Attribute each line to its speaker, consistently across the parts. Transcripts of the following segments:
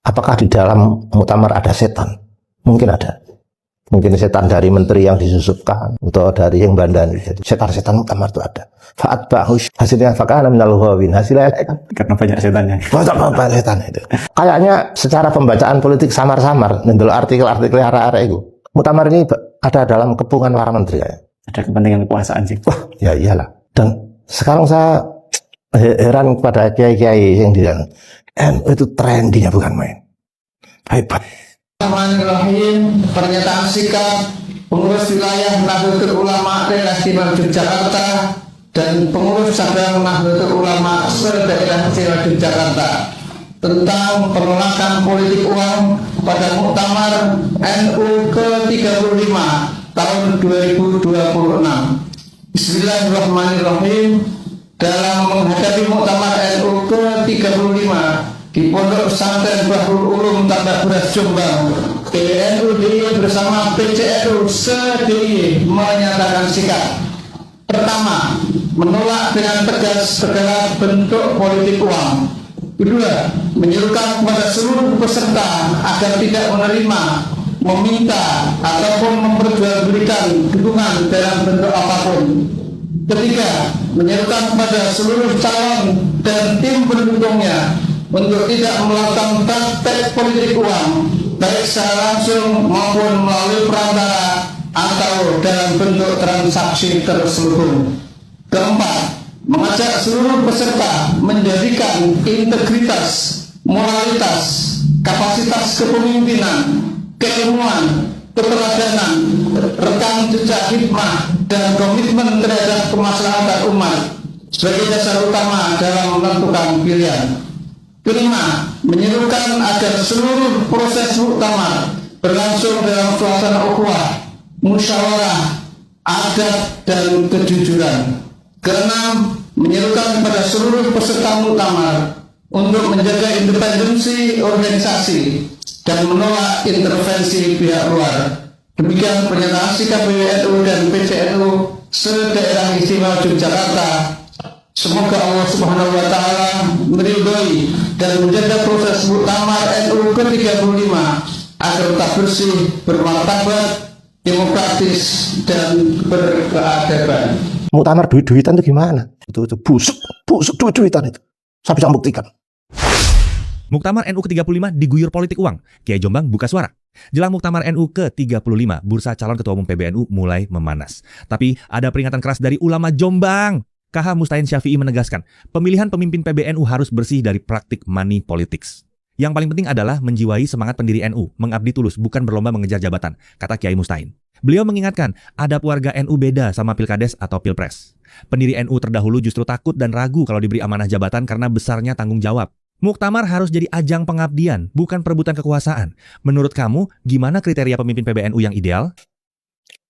Speaker 1: Apakah di dalam muktamar ada setan? Mungkin ada. Mungkin setan dari menteri yang disusupkan atau dari yang bandani. Setan-setan muktamar itu ada. Fa'at ba'hush hasilnya fakana minal ghawin. Hasilnya
Speaker 2: karena banyak setannya.
Speaker 1: Banyak setan itu. Kayaknya secara pembacaan politik samar-samar. Nendel artikel-artikel arah-arah itu. Muktamar ini ada dalam kepungan para menteri.
Speaker 2: Ada kepentingan kekuasaan sih.
Speaker 1: Wah, ya iyalah. Dan sekarang saya heran kepada kiai-kiai yang di NU itu trendinya bukan main. Hebat.
Speaker 3: Bismillahirrahmanirrahim. Pernyataan sikap pengurus wilayah Nahdlatul Ulama Daerah Istimewa Yogyakarta dan pengurus cabang Nahdlatul Ulama se-Daerah Istimewa Yogyakarta tentang penolakan politik uang pada Muktamar NU ke-35 tahun 2026. Bismillahirrahmanirrahim. Dalam menghadapi Muktamar NU ke-35 di Pondok Pesantren Bahrul Ulum Tambak Jombang, PBNU DIY bersama PCNU se-DIY menyatakan sikap. Pertama, menolak dengan tegas segala bentuk politik uang. Kedua, menyerukan kepada seluruh peserta agar tidak menerima, meminta ataupun memperjualbelikan dukungan dalam bentuk apapun. Ketiga, menyerukan kepada seluruh calon dan tim pendukungnya untuk tidak melakukan praktek politik uang, baik secara langsung maupun melalui perantara atau dalam bentuk transaksi terselubung. Keempat, mengajak seluruh peserta menjadikan integritas, moralitas, kapasitas kepemimpinan, keilmuan, keteladanan, rekam jejak hikmah, dan komitmen terhadap kemaslahatan umat sebagai dasar utama dalam menentukan pilihan. Kelima, menyerukan agar seluruh proses muktamar berlangsung dalam suasana ukhuwah, musyawarah, adab, dan kejujuran. Keenam, menyerukan kepada seluruh peserta muktamar untuk menjaga independensi organisasi dan menolak intervensi pihak luar. Demikian pernyataan sikap PBNU dan PCNU se-Daerah Istimewa Yogyakarta. Semoga Allah Subhanahu wa Ta'ala meridhoi dan menjaga proses muktamar NU ke-35 agar tetap bersih, bermartabat, demokratis, dan berkeadaban.
Speaker 1: Muktamar duit-duitan itu gimana? Itu busuk duit-duitan itu. Saya bisa buktikan.
Speaker 4: Muktamar NU ke-35 diguyur politik uang. Kiai Jombang buka suara. Jelang Muktamar NU ke-35, bursa calon ketua umum PBNU mulai memanas. Tapi ada peringatan keras dari ulama Jombang. KH Mustain Syafi'i menegaskan, pemilihan pemimpin PBNU harus bersih dari praktik money politics. Yang paling penting adalah menjiwai semangat pendiri NU, mengabdi tulus, bukan berlomba mengejar jabatan, kata Kiai Mustain. Beliau mengingatkan, adab warga NU beda sama pilkades atau pilpres. Pendiri NU terdahulu justru takut dan ragu kalau diberi amanah jabatan karena besarnya tanggung jawab. Muktamar harus jadi ajang pengabdian, bukan perebutan kekuasaan. Menurut kamu, gimana kriteria pemimpin PBNU yang ideal?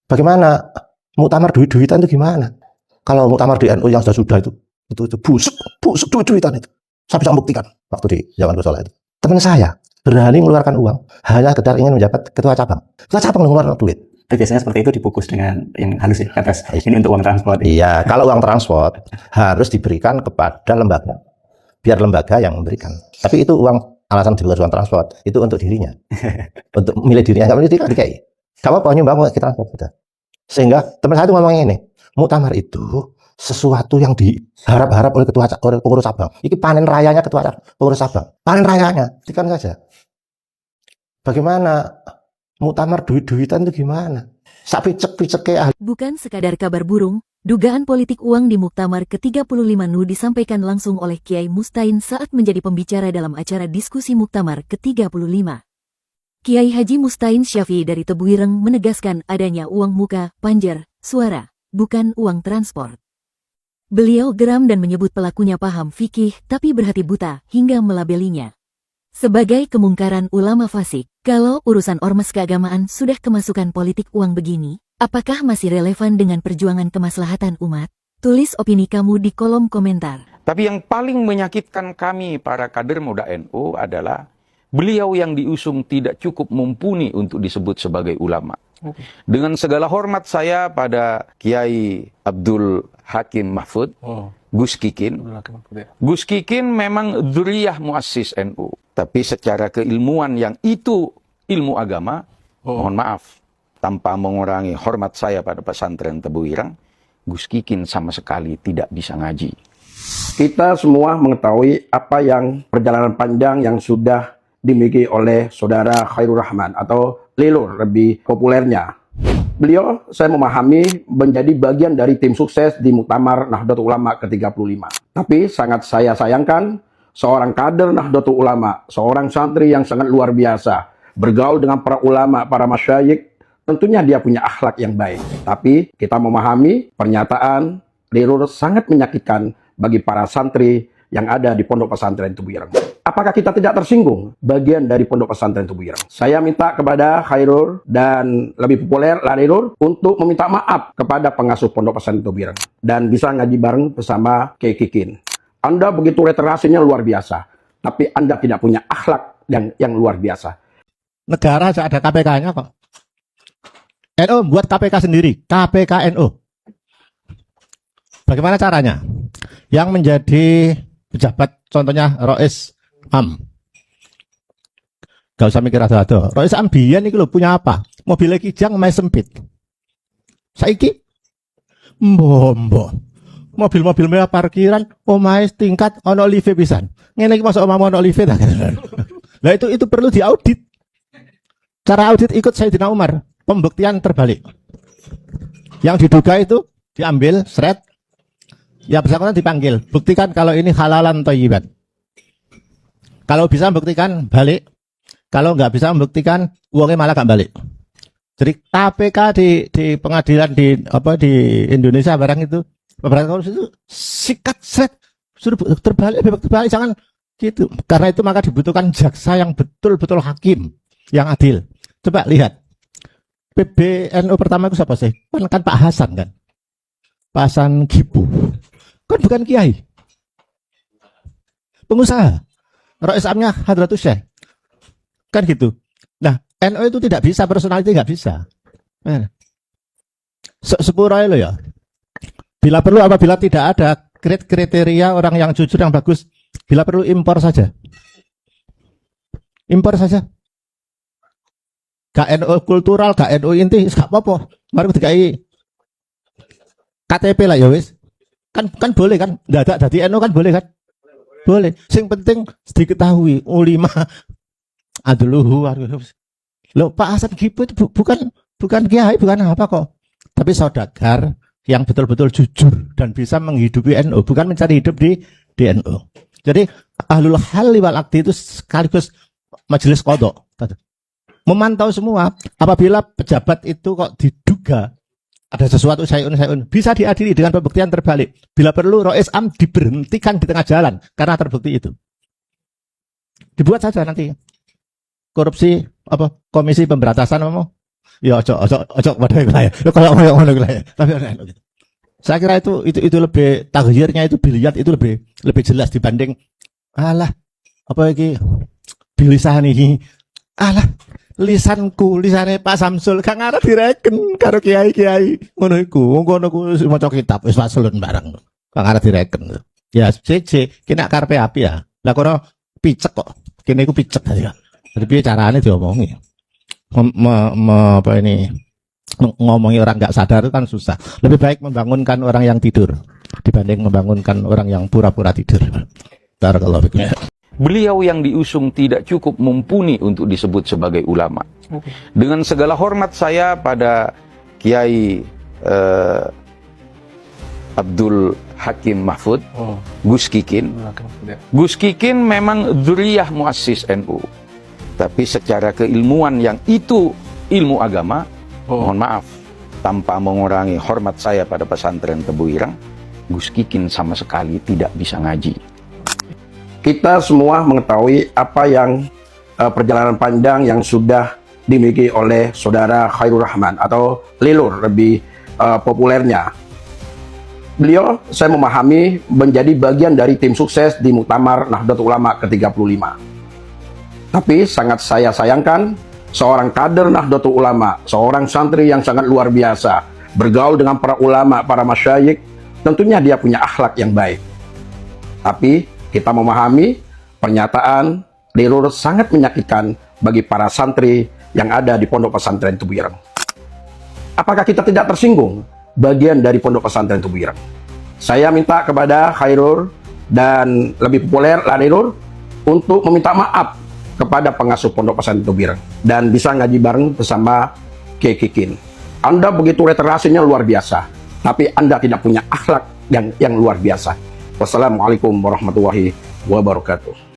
Speaker 1: Bagaimana? Muktamar duit-duitan itu gimana? Kalau muktamar di NU yang sudah itu busuk duit-duitan itu. Saya bisa buktikan waktu di zaman Gus Solah itu. Teman saya berani mengeluarkan uang hanya sekedar ingin menjabat ketua cabang. Ketua cabang mengeluarkan duit.
Speaker 2: Tapi biasanya seperti itu dibungkus dengan yang halus ya, atas ini untuk uang transport.
Speaker 1: Iya, kalau uang transport harus diberikan kepada lembaga. Biar lembaga yang memberikan. Tapi itu uang, alasan diberikan uang transport itu untuk dirinya. Untuk milih dirinya, nggak milih diri kan dikai. Kamu mau nyumbang kita transport. Sehingga teman saya itu ngomong ini, muktamar itu sesuatu yang diharap-harap oleh pengurus cabang. Ini panen rayanya pengurus cabang. Panen rayanya, buktikan saja. Bagaimana muktamar duit-duitan itu gimana? Picek-piceknya.
Speaker 5: Bukan sekadar kabar burung, dugaan politik uang di Muktamar ke-35 NU disampaikan langsung oleh Kiai Mustain saat menjadi pembicara dalam acara diskusi Muktamar ke-35. Kiai Haji Mustain Syafi'i dari Tebuireng menegaskan adanya uang muka, panjer, suara, bukan uang transport. Beliau geram dan menyebut pelakunya paham fikih tapi berhati buta hingga melabelinya sebagai kemungkaran ulama fasik. Kalau urusan ormas keagamaan sudah kemasukan politik uang begini, apakah masih relevan dengan perjuangan kemaslahatan umat? Tulis opini kamu di kolom komentar.
Speaker 6: Tapi yang paling menyakitkan kami para kader muda NU adalah beliau yang diusung tidak cukup mumpuni untuk disebut sebagai ulama. Dengan segala hormat saya pada Kiai Abdul Hakim Mahfud, Gus Kikin. Gus Kikin memang dzurriyyah muassis NU. Tapi secara keilmuan yang itu ilmu agama, mohon maaf, tanpa mengurangi hormat saya pada pesantren Tebu Ireng, Gus Kikin sama sekali tidak bisa ngaji.
Speaker 7: Kita semua mengetahui apa yang perjalanan panjang yang sudah dimiliki oleh saudara Khairul Rahman atau Lelur lebih populernya. Beliau, saya memahami, menjadi bagian dari tim sukses di Muktamar Nahdlatul Ulama ke-35. Tapi sangat saya sayangkan, seorang kader Nahdlatul Ulama, seorang santri yang sangat luar biasa, bergaul dengan para ulama, para masyayikh, tentunya dia punya akhlak yang baik. Tapi kita memahami pernyataan Lelur sangat menyakitkan bagi para santri yang ada di Pondok Pesantren Tebu Ireng. Apakah kita tidak tersinggung bagian dari Pondok Pesantren Tebu Ireng? Saya minta kepada Khairul dan lebih populer Lelur untuk meminta maaf kepada pengasuh Pondok Pesantren Tebu Ireng dan bisa ngaji bareng bersama Kiai Kikin. Anda begitu literasinya luar biasa, tapi Anda tidak punya akhlak yang luar biasa.
Speaker 1: Negara aja ada KPK-nya kok. NU buat KPK sendiri, KPK NU. Bagaimana caranya? Yang menjadi pejabat, contohnya Rois Am. Gak usah mikir ada-ada. Rois Am biyen iki lho punya apa? Mobilnya kijang mai sempit. Saiki mbombo. Mobil-mobil mewah parkiran, omahe tingkat ono live pisan. Ngene iki masuk omahmu ono live ta. Lah itu perlu diaudit. Cara audit ikut Sayyidina Umar, pembuktian terbalik. Yang diduga itu diambil, seret, ya bersangkutan dipanggil, buktikan kalau ini halalan thayyiban. Kalau bisa membuktikan, balik. Kalau nggak bisa membuktikan, uangnya malah nggak balik. Jadi KPK di pengadilan di Indonesia barang itu, beberapa kasus itu sikat seret, suruh terbalik, jangan gitu. Karena itu maka dibutuhkan jaksa yang betul-betul hakim, yang adil. Coba lihat, PBNU pertama itu siapa sih? Kan Pak Hasan kan? Pak Hasan Gibu. Kan bukan kiai. Pengusaha. Rois Amnya Hadratus Syekh. Kan gitu. Nah, NU itu tidak bisa, personality nggak bisa. Sepurai lo ya. Bila perlu, apabila tidak ada kriteria orang yang jujur, yang bagus, bila perlu impor saja. Impor saja. Gak NU kultural, gak NU inti, gak apa-apa. Mari dikai KTP lah ya wis. Kan boleh kan? Dadak dadi NU kan boleh kan? Boleh. Sing penting diketahui ulama adluhu. Loh, Pak Hasan Gibu itu bukan kiai, bukan apa kok. Tapi saudagar yang betul-betul jujur dan bisa menghidupi NU, bukan mencari hidup di NU. Jadi ahlul halli wal aqdi itu sekaligus majelis qadha. Memantau semua. Apabila pejabat itu kok diduga ada sesuatu sayun bisa diadili dengan pembuktian terbalik. Bila perlu Rois Am diberhentikan di tengah jalan karena terbukti itu. Dibuat saja nanti korupsi komisi pemberantasan ya ojo pada wilayah. Kalau ngono wilayah. Tapi saya kira itu lebih tagyirnya itu biliat itu lebih jelas dibanding alah iki bilisani alah lisane Pak Samsul kang arep direken karo kiai-kiai ngono iku maca kitab wis waselun bareng kang arep direken ya siji kena karepe api ya lah kono picek kok kene iku picek ya jadi piye carane diomongi ngomongi orang nggak sadar itu kan susah. Lebih baik membangunkan orang yang tidur dibanding membangunkan orang yang pura-pura tidur. Barakallahu fikum.
Speaker 6: Beliau yang diusung tidak cukup mumpuni untuk disebut sebagai ulama. Dengan segala hormat saya pada Kiai Abdul Hakim Mahfud, Gus Kikin. Gus Kikin memang dzurriyyah muassis NU. Tapi secara keilmuan yang itu ilmu agama, mohon maaf, tanpa mengurangi hormat saya pada pesantren Tebu Ireng, Gus Kikin sama sekali tidak bisa ngaji.
Speaker 7: Kita semua mengetahui apa yang perjalanan panjang yang sudah dimiliki oleh saudara Khairul Rahman atau Lelur lebih populernya. Beliau, saya memahami, menjadi bagian dari tim sukses di Muktamar Nahdlatul Ulama ke-35. Tapi sangat saya sayangkan, seorang kader Nahdlatul Ulama, seorang santri yang sangat luar biasa, bergaul dengan para ulama, para masyayikh, tentunya dia punya akhlak yang baik. Tapi kita memahami pernyataan Lelur sangat menyakitkan bagi para santri yang ada di Pondok Pesantren Tubuh Ireng. Apakah kita tidak tersinggung bagian dari Pondok Pesantren Tubuh Ireng? Saya minta kepada Khairul dan lebih populer Lelur untuk meminta maaf kepada pengasuh Pondok Pesantren Tubuh Ireng dan bisa ngaji bareng bersama Kiai Kikin. Anda begitu literasinya luar biasa, tapi Anda tidak punya akhlak yang luar biasa. Wassalamualaikum warahmatullahi wabarakatuh.